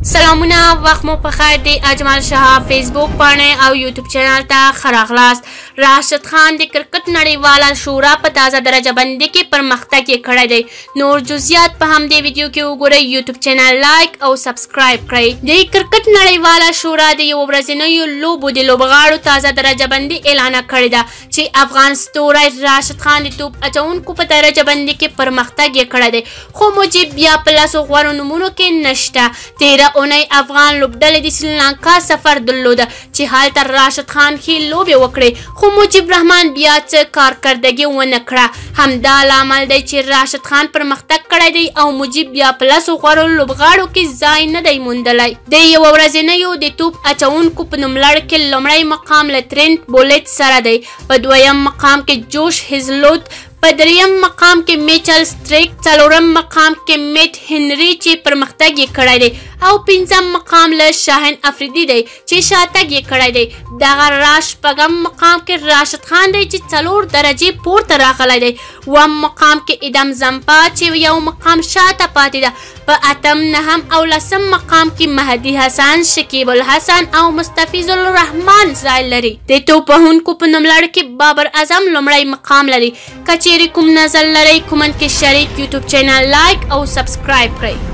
سلامونه وخت مو پخیر دی اجمل شهاب فیسبوک باندې او یوټیوب چینل ته خراغلاست راشد خان د کرکټ نړیواله شورا په تازه درجه بندي کې پرمختګ یې کړی دی نور جزئیات په همدې ویډیو کې وګورئ یوټیوب چینل لایک او سبسکرایب کړئ د کرکټ نړیواله شورا د یو ورځنیو لوبو د لوبغاړو تازه درجه بندي اعلان کړی ده چې افغان ستوری راشد خان د توپ اچونکو په درجه بندي کې پرمختګ یې کړی دی خو موجب بیا په لاسو غوړو نومونو کې نشته اونۍ افغان لوبډلې د سریلانکا سفر درلوده چې هلته راشد خان ښې لوبې وکړې خو مجيب رحمان بیا څه کارکردګي ونه کړه همدا لامل دی چې راشد خان پرمختګ کړی دی او مجيب بیا په لسو غوړو لوبغاړو کې ځای نه دی موندلی د یوه ورځنیو د توپ اچونکو په نوملړ کې لومړی مقام له ټرینټ بولټ سره دی په دویم مقام کې جوش هیزلوت په دریم مقام کې میچل سټریک څلورم مقام کې میټ هنري چې پرمختګ یې کړی دی او پنځم مقام له شاهین افریدي دی چې شاتګ یې کړی دی دغه شپږم مقام کې راشد خان دی چې 4 درجې پورته راغلی دی اووم مقام کې ادم زمپا چې یو مقام شاته پاتې ده په اتم نهم او لسم مقام کې مهدي حسن شکیب الحسن او مستفیض الرحمن ځای لري د توپ وهونکو په نوملړ کې بابر اعظم لومړی مقام لري چیرې کوم نظر لرئ کومنټ کې شریک یوټیوب چینل لایک او سبسکرایب کړئ